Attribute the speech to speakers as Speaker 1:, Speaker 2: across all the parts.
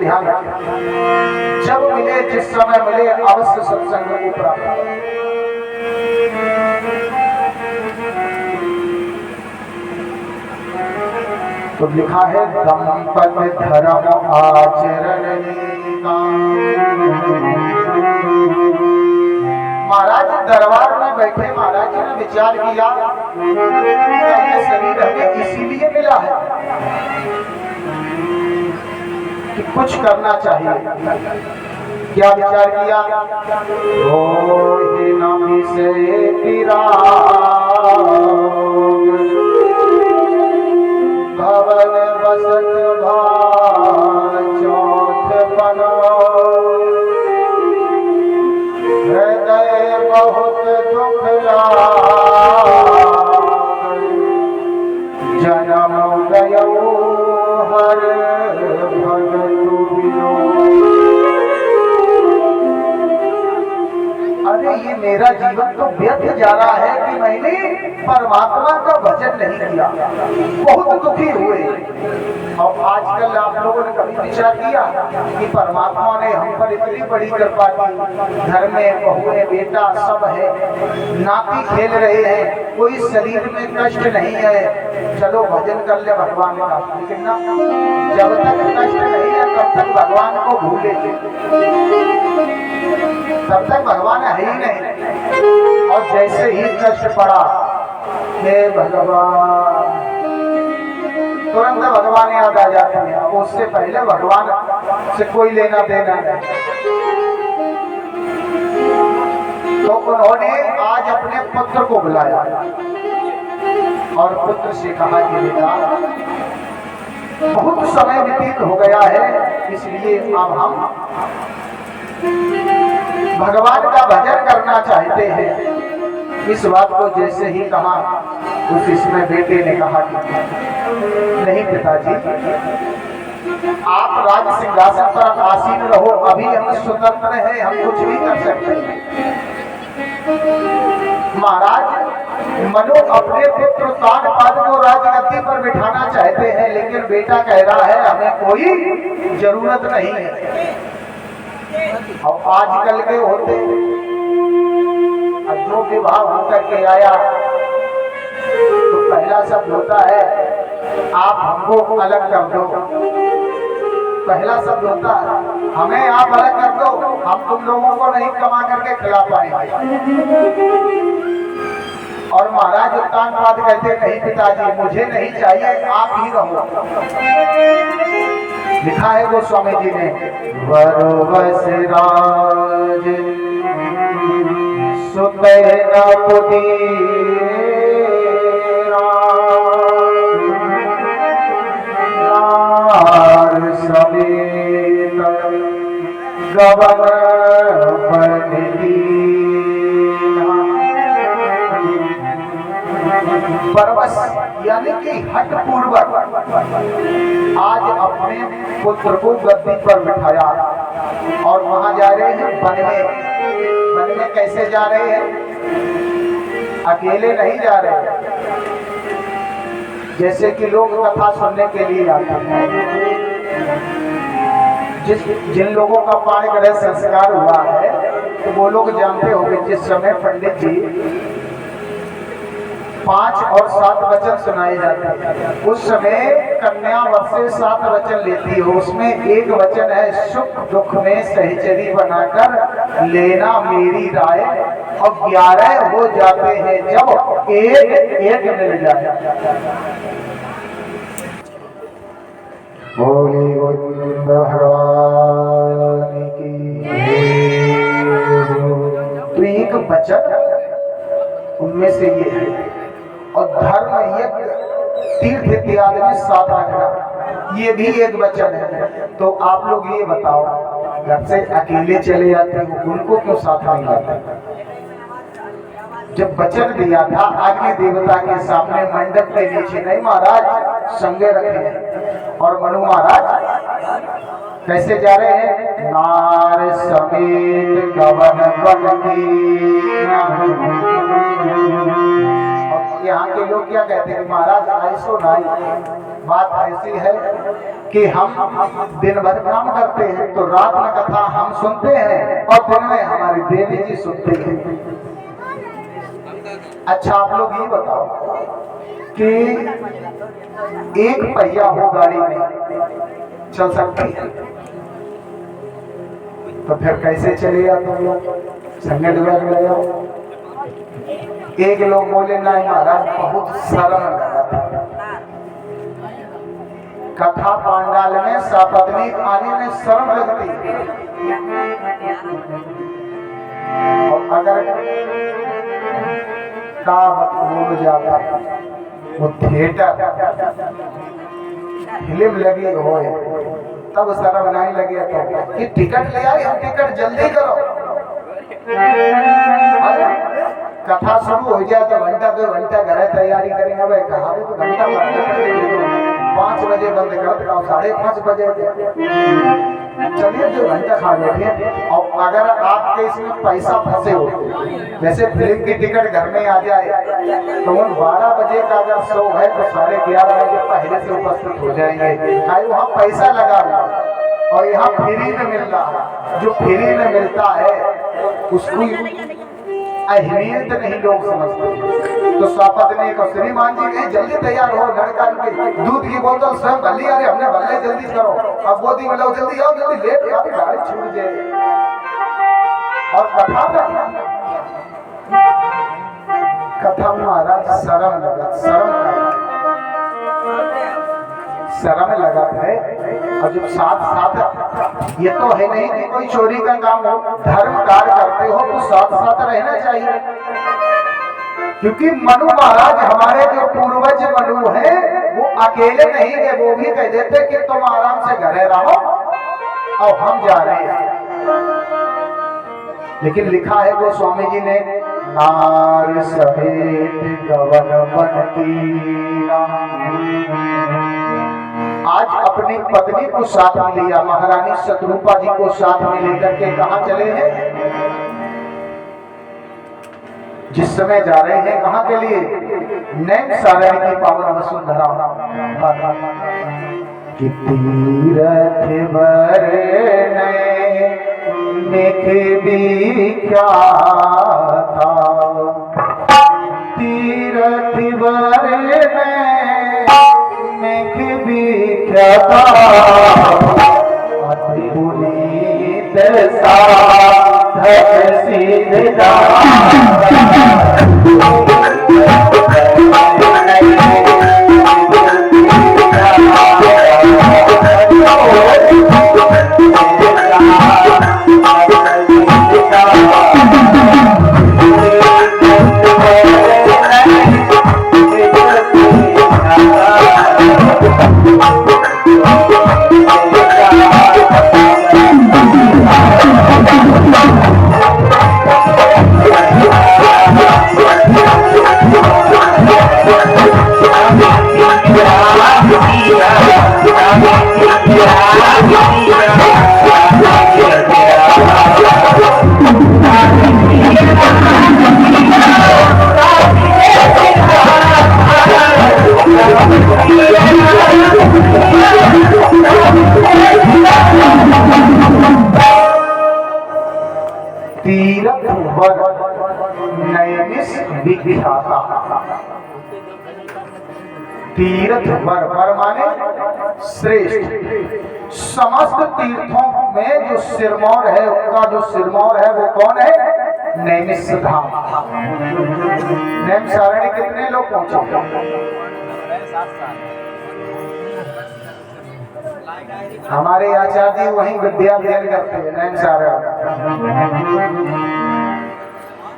Speaker 1: ध्यान रखें, जब मिले जिस समय मिले अवश्य सत्संग को प्राप्त करें। तो लिखा है दंपति धर्म आचरण का। महाराज दरबार में बैठे महाराज जी ने विचार किया ये शरीर हमें इसीलिए मिला है कि कुछ करना चाहिए। क्या विचार किया? नामी से भवन बसत चौथ बनो, हृदय बहुत दुख जन्म गयो हर भगतु बिनो। अरे ये मेरा जीवन तो व्यर्थ जा रहा है कि मैंने परमात्मा का भजन नहीं किया, बहुत दुखी हुए। और आजकल आप लोगों ने कभी विचार किया कि परमात्मा ने हम पर इतनी बड़ी कृपा की, घर में बहुएं बेटा सब है, नाती खेल रहे हैं, कोई शरीर में कष्ट नहीं है, चलो भजन कर ले भगवान का। लेकिन ना, जब तक कष्ट नहीं है तब तक भगवान को भूले, तब तक भगवान है ही नहीं। और जैसे ही कष्ट पड़ा, हे भगवान, तुरंत भगवान याद आ जाते हैं। उससे पहले भगवान से कोई लेना देना नहीं। तो उन्होंने आज अपने पुत्र को बुलाया और पुत्र से कहा कि बेटा बहुत समय व्यतीत हो गया है, इसलिए अब हम भगवान का भजन करना चाहते हैं। इस बात को जैसे ही कहा, उस इसमें बेटे ने कहा कि नहीं पिताजी, आप राज सिंहासन पर आसीन रहो, अभी हम स्वतंत्र हैं, हम कुछ भी कर सकते हैं। महाराज मनु अपने पुत्र तानपाद को राजगद्दी पर बिठाना चाहते हैं, लेकिन बेटा कह रहा है हमें कोई जरूरत नहीं है। और आजकल के होते जो विवाह होकर के आया तो पहला शब्द होता है आप हमको अलग कर दो। पहला शब्द होता है हमें आप अलग कर दो, हम तुम लोगों को नहीं कमा करके खिला पाएंगे। और महाराज उत्तानपाद कहते नहीं पिताजी, मुझे नहीं चाहिए, आप ही रहो। लिखा है गोस्वामी जी ने, वरवस राज सुतैना पुदीना समेत गवन परवश यानी कि हट पूर्वक आज अपने पुत्र को गद्दी पर बिठाया और वहां जा रहे हैं वन में। वन में कैसे जा रहे हैं? अकेले नहीं जा रहे, जैसे कि लोग कथा सुनने के लिए आते हैं। जिन लोगों का पाण ग्रह संस्कार हुआ है तो वो लोग जानते होंगे, जिस समय पंडित जी 5 और 7 वचन सुनाए जाते हैं, उस समय कन्या वर्ष से 7 वचन लेती है। उसमें एक वचन है, सुख दुख में सहचरी बनाकर लेना मेरी राय, और 11 हो जाते हैं जब एक एक मिल जाए। बोले गोविंद भगवान की। तो एक वचन उनमें से ये है। और धर्म यज्ञ तीर्थ इत्यादि में साथ रखना, ये भी एक वचन है। तो आप लोग ये बताओ, घर से अकेले चले जाते हो, उनको क्यों साथ नहीं लाते? जब वचन दिया था अग्नि देवता के सामने मंडप के नीचे, नहीं महाराज संगे रखे। और मनु महाराज कैसे जा रहे हैं? नार समेत गवन बन की। यहाँ के लोग क्या कहते हैं? महाराज ऐसो नाई बात ऐसी है कि हम दिन भर काम करते हैं तो रात में कथा हम सुनते हैं और दिन में हमारी देवी जी सुनते हैं। अच्छा आप लोग ये बताओ कि एक पहिया हो गाड़ी में चल सकती है तो फिर कैसे चलेगा तुम लोग? संगत ले जाओ। एक लोग बोले नहीं महाराज बहुत शर्म लगा था, कथा पांडाल में सपत्नी आने में शर्म लगती है। और अगर का बोल जाता वो थिएटर फिल्म लगी हो तब शर्म नहीं लगे तो कि टिकट ले आए, हम टिकट जल्दी करो। कथा शुरू हो जाए तो घंटा 2 घंटा घर तैयारी करेंगे। भाई कहा तो घंटा 5 बजे बंद कर दो, 5:30 बजे चलिए 2 घंटा खा लेंगे। और अगर आपके इसमें पैसा फंसे हो, जैसे फिल्म की टिकट घर में आ जाए तो उन 12 बजे का अगर शो है तो 11:30 बजे पहले से उपस्थित हो जाएंगे। भाई वहाँ पैसा लगा हुआ और यहाँ फ्री में मिल रहा है। जो फ्री में मिलता है उसको अहमियत नहीं लोग समझते। तो सपत्नी को श्रीमान जी कहीं जल्दी तैयार हो, लड़का दूध की बोतल स्वयं भली, अरे हमने भले जल्दी करो, अब गोदी में लो, जल्दी आओ, जल्दी लेट गाड़ी छूट जाए। और कथा महाराज शर्म लगा है। और जब साथ ये तो है नहीं कि कोई चोरी का काम हो, धर्म कार्य करते हो तो साथ रहना चाहिए। क्योंकि मनु महाराज हमारे जो पूर्वज मनु हैं वो अकेले नहीं है, वो भी कह देते कि तुम आराम से घरे रहो और हम जा रहे हैं। लेकिन लिखा है गोस्वामी जी ने, नार समेत गवन बन कीना। आज अपनी पत्नी को साथ में लिया, महारानी शत्रुपा जी को साथ में लेकर के कहां चले हैं? जिस समय जा रहे हैं कहां के लिए? नैमिषारण्य की पावन वसुंधरा कि तीरथ क्या था, तीरथ क्या था, अति पुनीत साधक सिद्धा। तीरथ वर नैमिष विख्याता। तीर्थ वर माने श्रेष्ठ। समस्त तीर्थों में जो सिरमौर है, उनका जो सिरमौर है वो कौन है? नैमिष धाम। नैमिषारण्य कितने लोग पहुंचे? हमारे आचार्य जी वहीं विद्या अध्ययन करते हैं नैमिषारण्य,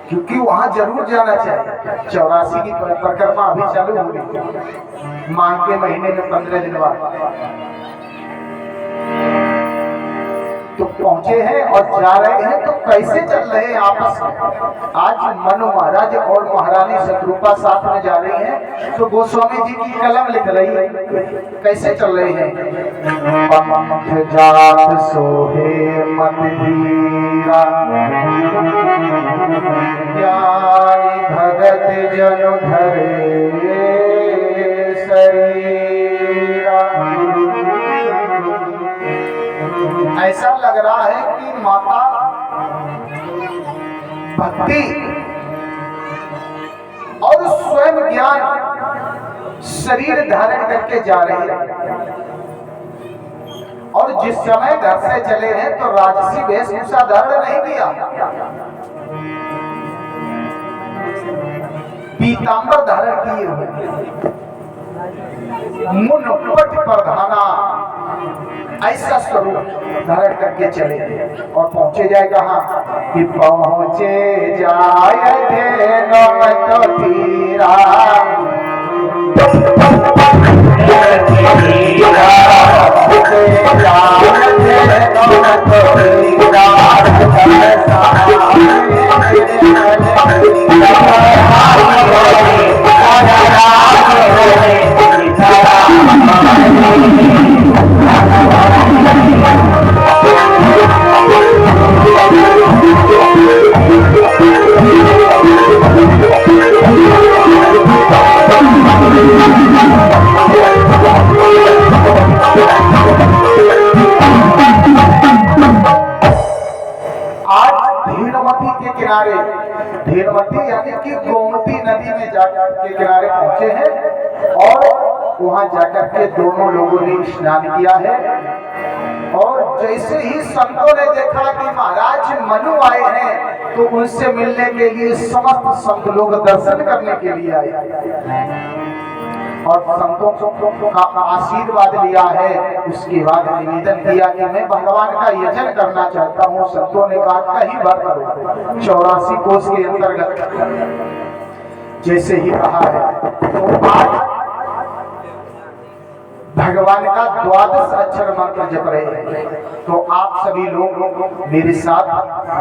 Speaker 1: क्योंकि वहां जरूर जाना चाहिए। 84 की परिक्रमा अभी चालू होगी, माघ के महीने में 15 दिन बाद। तो पहुंचे हैं और जा रहे हैं, तो कैसे चल रहे हैं आपस में? आज मनु महाराज और महारानी शत्रुपा साथ में जा रही हैं, तो गोस्वामी जी की कलम लिख रही है, कैसे चल रहे हैं? पंथ जात सोहे मत धीरा, ज्ञानी भगत जनु धरे शरीर। ऐसा लग रहा है कि माता भक्ति और स्वयं ज्ञान शरीर धारण करके जा रही है। और जिस समय घर से चले हैं तो राजसी वेशभूषा धारण नहीं किया, पीतांबर धारण किए हुए, मुनपट प्रधाना ऐसा स्वरूप धारण करके चले और पहुंचे जाए कहा कि पहुंचे जाए तो तीरा धेनुवती यानी कि गोमती नदी में जाकर के किनारे पहुंचे हैं और वहां जाकर के दोनों लोगों ने स्नान किया है। और जैसे ही संतों ने देखा कि महाराज मनु आए हैं तो उनसे मिलने के लिए समस्त संत लोग दर्शन करने के लिए आए और संतों का आशीर्वाद लिया है। उसके बाद निवेदन किया कि मैं भगवान का यजन करना चाहता हूँ। संतों ने कहा कहीं भर करो, 84 कोष के अंतर्गत जैसे ही कहा है तो आज भगवान का 12 अक्षर मंत्र जप रहे हैं। तो आप सभी लोग मेरे साथ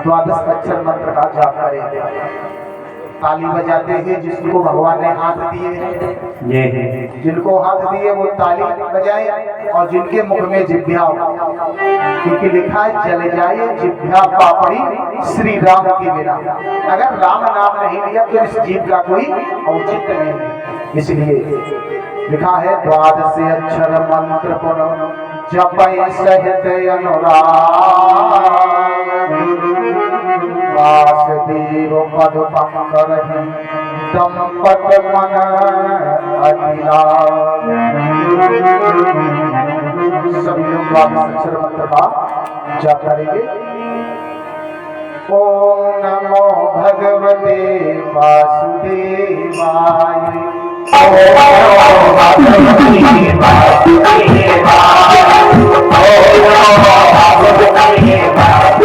Speaker 1: 12 अक्षर मंत्र का जाप करें। ताली बजाते हैं, जिसको भगवान ने हाथ दिए, जिनको हाथ दिए वो ताली बजाए और जिनके मुख में जिभ्या, क्योंकि लिखा है जल जाए जिभ्या पापड़ी श्री राम के बिना। अगर राम नाम नहीं लिया तो इस जीव का कोई औचित्य नहीं। इसलिए लिखा है 12 अक्षर मंत्र पुनः जपै सहित अनुराग वासुदेव पद पंकरहि दंपत मन अतिराग। सभी लोग 12 अक्षर मंत्र का जाप करेंगे। ओम नमो भगवते वासुदेवाय। ओम नमो भगवते वासुदेवाय। ओम नमो भगवते वासुदेवाय।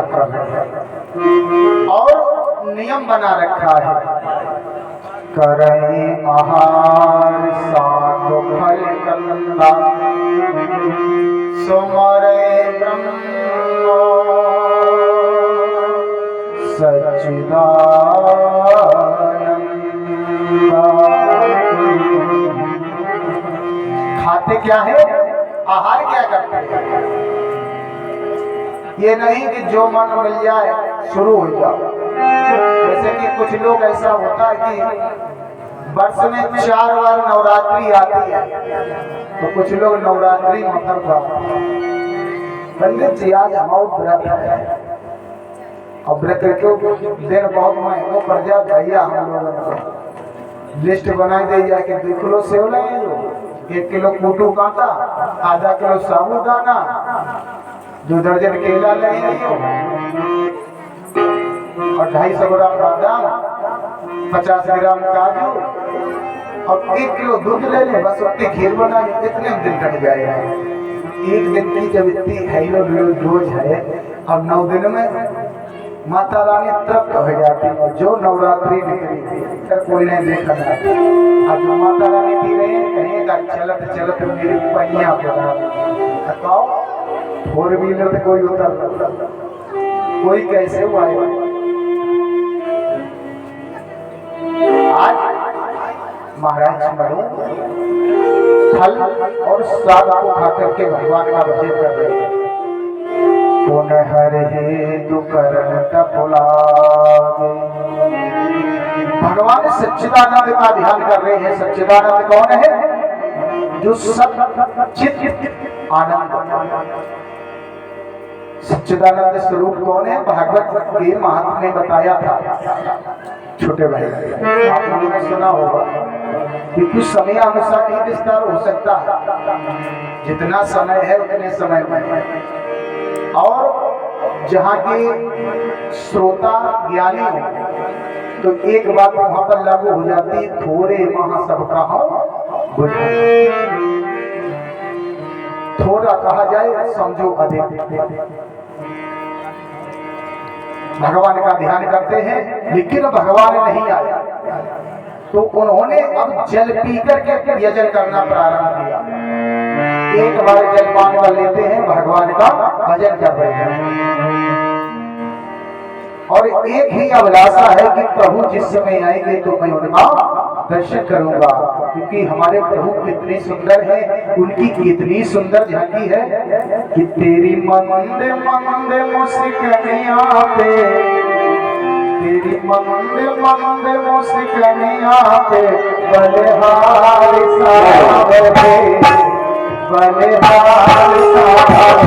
Speaker 1: सब कर रहे हैं और नियम बना रखा है। करें आहार सात फल कंदा सुमरे ब्रह्म सच्चिदानंदा। खाते क्या है, आहार क्या करते हैं? ये नहीं कि जो मन मिल जाए शुरू हो जाओ। जैसे कि कुछ लोग ऐसा होता है कि वर्ष में 4 बार नवरात्रि आती है, तो कुछ लोग नवरात्रि मतलब पंडित जी आज हमारा व्रत है, और व्रत के दिन बहुत महंगो पड़ जाता है। हम लोगों को लिस्ट बनाई दे जाए कि 2 किलो सेव लाएंगे, 1 किलो कूटू कांटा, आधा किलो साबूदाना, 2 दर्जन केला लेंगे और 250 ग्राम बादाम, 50 ग्राम काजू और 1 किलो दूध ले लें, बस उतनी खीर बनाए, इतने में दिन कट जाएगा। एक दिन की जब इतनी हैलो रोज है, और 9 दिन में माता रानी तृप्त हो जाती है। जो नवरात्रि निकली थी कोई नहीं देखा था, अब जो माता रानी थी रही कहीं का चलत चलत मेरी पहिया बताओ, 4 व्हीलर से कोई उतर, कोई कैसे हुआ है। आज महाराज मनु फल और साग को खा करके भगवान का भजन कर रहे हैं। पुनः हर हेतु करण तपुलागे। भगवान सच्चिदानंद का ध्यान कर रहे हैं। सच्चिदानंद कौन है? जो सच्चित आनंद। सच्चिदानंद स्वरूप कौन है? भागवत के महात्मा ने बताया था। छोटे भाई आप लोगों ने सुना होगा कि कुछ समय अनुसार नहीं विस्तार हो सकता, जितना समय है उतने समय में। और जहाँ के श्रोता ज्ञानी हो तो एक बात वहां पर लागू हो जाती, थोड़े वहां सब कहा बुझो। थोड़ा कहा जाए समझो अधिक। भगवान का ध्यान करते हैं लेकिन भगवान नहीं आया, तो उन्होंने अब जल पी करके यजन करना प्रारंभ किया। एक बार जलपान कर लेते हैं, भगवान का भजन कर रहे हैं। और एक ही अभिलाषा है कि प्रभु जिस समय आएंगे तो मैं उनका दर्शन करूंगा, क्योंकि हमारे प्रभु कितने सुंदर हैं, उनकी कितनी सुंदर झांकी है कि तेरी मंद मंद मुस्कानिया पे, तेरी मंद मंद मुस्कानिया पे बलिहार साहब बलिहार साहब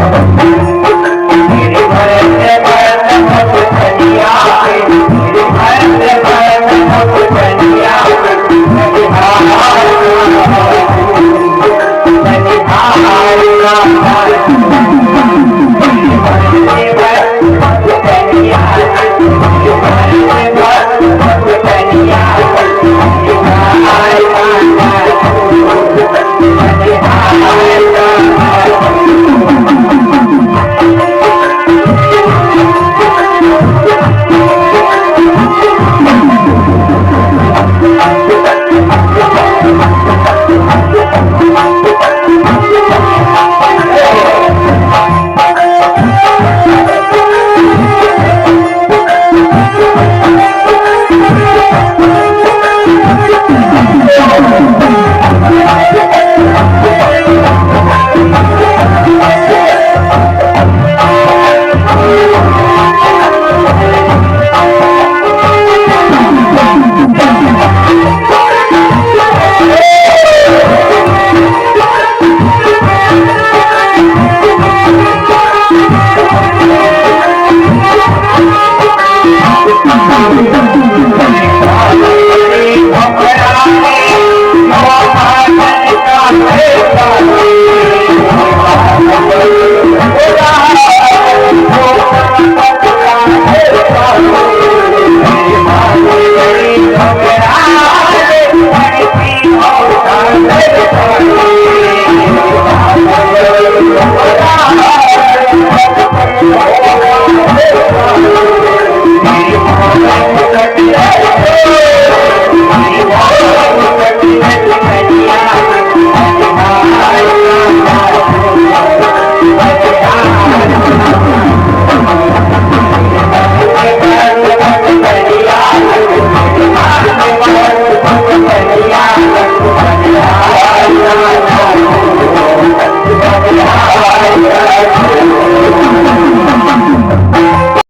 Speaker 1: तेरी भरत भरत मुस्कानिया पे, तेरी भरत भरत मुस्कानिया पे बलिहार